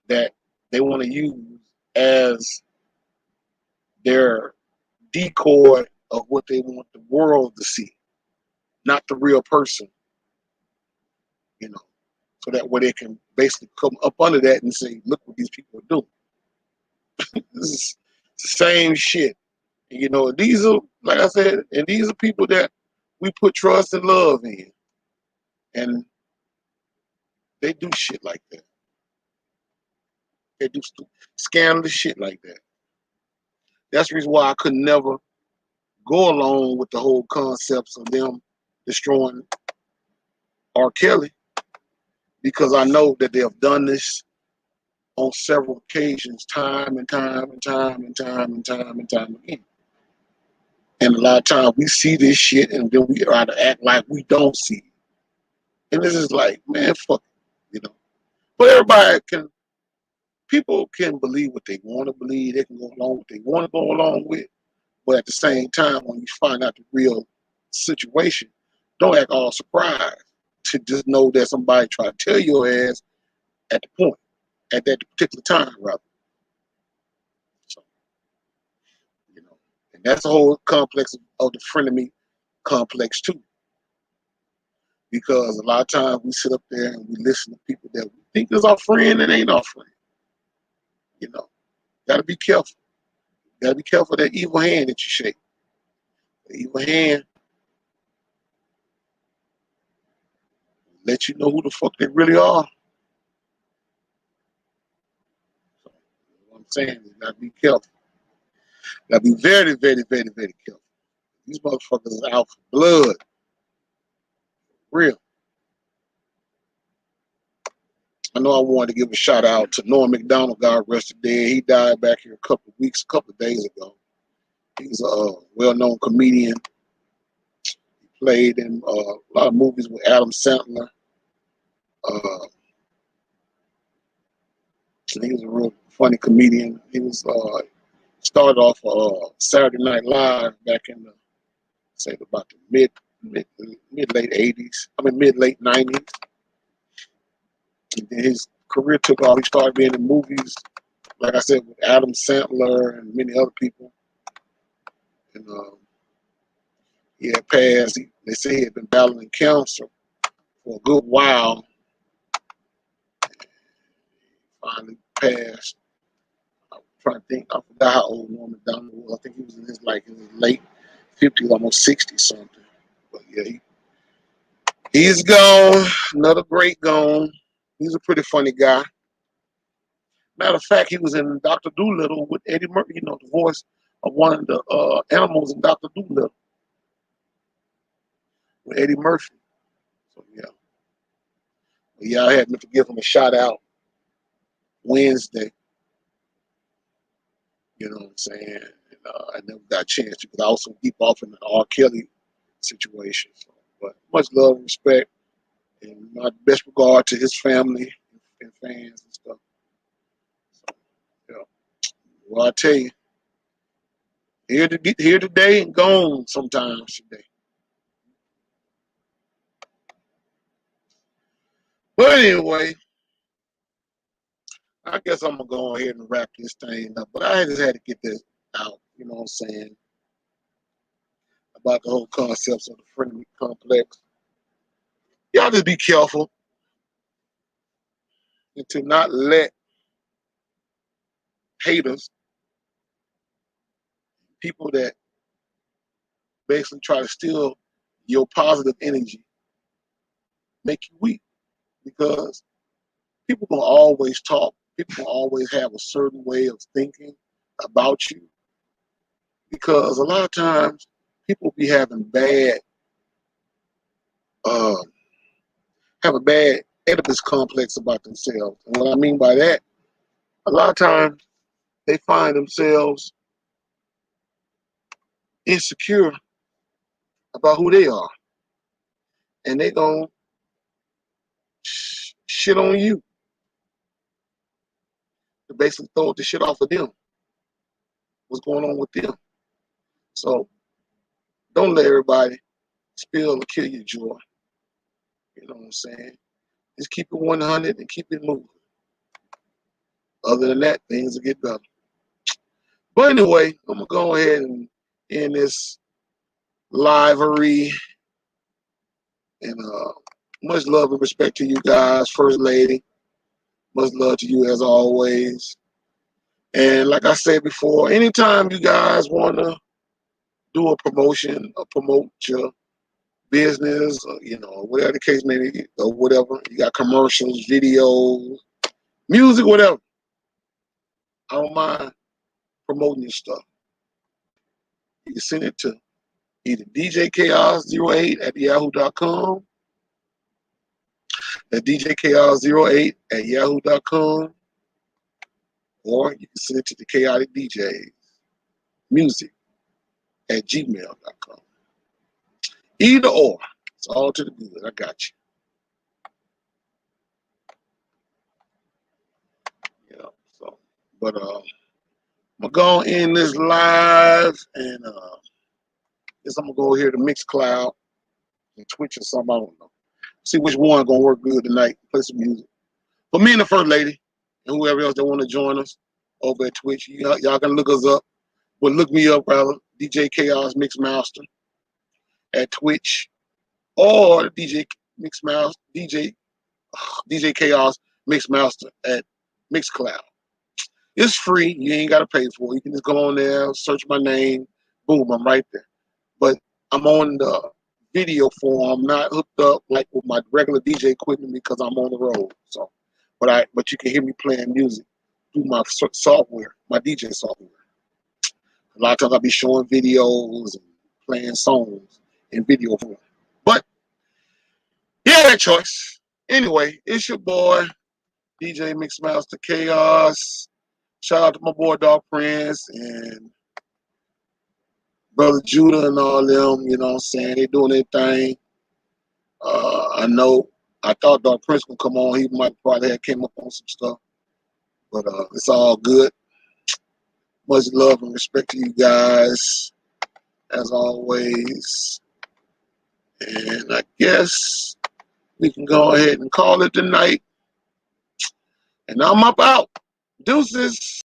that they want to use as their decoy of what they want the world to see, not the real person, so that way they can basically come up under that and say, look what these people are doing. This is the same shit. These are, like I said, and these are people that we put trust and love in, and they do shit like that. They do scandalous shit like that. That's the reason why I could never go along with the whole concepts of them destroying R. Kelly, because I know that they have done this on several occasions, time and time and time and time and time and time again. And a lot of times we see this shit and then we try to act like we don't see it. And this is like, man, fuck it. But people can believe what they want to believe. They can go along with what they want to go along with. But at the same time, when you find out the real situation, don't act all surprised to just know that somebody tried to tell your ass at the point, at that particular time, rather. So, and that's the whole complex of the frenemy complex too. Because a lot of times we sit up there and we listen to people that we think is our friend and ain't our friend. Gotta be careful. Gotta be careful of that evil hand that you shake. The evil hand let you know who the fuck they really are. So, what I'm saying is gotta be careful. Gotta be very, very, very, very careful. These motherfuckers is out for blood. Real. I know I wanted to give a shout out to Norm McDonald, God rest his dead. He died back here a couple of days ago. He's a well-known comedian. He played in a lot of movies with Adam Sandler. He was a real funny comedian. He was started off Saturday Night Live back in the about the mid late 80s. Mid late 90s. And then his career took off. He started being in movies, like I said, with Adam Sandler and many other people. And he had passed. They say he had been battling cancer for a good while. finally passed. I'm trying to think. I forgot how old Norman McDonald was. I think he was in his late 50s, almost 60 something. But yeah, he's gone. Another great gone. He's a pretty funny guy. Matter of fact, he was in Dr. Doolittle with Eddie Murphy. You know, the voice of one of the animals in Dr. Doolittle with Eddie Murphy. So yeah, I had to give him a shout out Wednesday. You know what I'm saying? And, I never got a chance because I also deep off in the R. Kelly situation. So, but much love and respect, and my best regard to his family and fans and stuff. So, yeah. Well, I tell you, here today and gone sometimes today. But anyway, I guess I'm gonna go ahead and wrap this thing up. But I just had to get this out. You know what I'm saying? About the whole concepts of the friendly complex. Y'all just be careful and to not let haters, people that basically try to steal your positive energy, make you weak. Because people gonna always talk. People gonna always have a certain way of thinking about you. Because a lot of times people be having uh, have a bad Oedipus complex about themselves. And what I mean by that, a lot of times they find themselves insecure about who they are, and they gonna shit on you to basically throw the shit off of them. What's going on with them? So don't let everybody spill or kill your joy. You know what I'm saying? Just keep it 100 and keep it moving. Other than that, things will get better. But anyway, I'm gonna go ahead and end this livery, and much love and respect to you guys, First Lady. Much love to you as always. And like I said before, anytime you guys wanna do a promotion or promote your business, or, whatever the case may be, or whatever, you got commercials, videos, music, whatever. I don't mind promoting your stuff. You can send it to either djchaos08 at yahoo.com, at djchaos08 at yahoo.com, or you can send it to the Chaotic DJs music at gmail.com. Either or, it's all to the good. I got you. So, but I'm gonna go in this live, and guess I'm gonna go here to Mixcloud and Twitch or something. I don't know. See which one gonna work good tonight. Play some music. For me and the First Lady, and whoever else that want to join us over at Twitch, y'all can look us up. Well, look me up rather, DJ Chaos Mixmaster at Twitch, or DJ Mixmaster, DJ Chaos Mixmaster at Mixcloud. It's free. You ain't got to pay for it. You can just go on there, search my name, boom, I'm right there. But I'm on the video form, not hooked up like with my regular DJ equipment because I'm on the road. So, but you can hear me playing music through my software, my DJ software. A lot of times I'll be showing videos and playing songs in video form. But yeah, that choice. Anyway, it's your boy, DJ Mixmaster Chaos. Shout out to my boy Dog Prince and Brother Judah and all them, you know what I'm saying? They doing their thing. I thought Dog Prince would come on. He might probably have came up on some stuff. But it's all good. Much love and respect to you guys, as always. And I guess we can go ahead and call it tonight. And I'm up out. Deuces.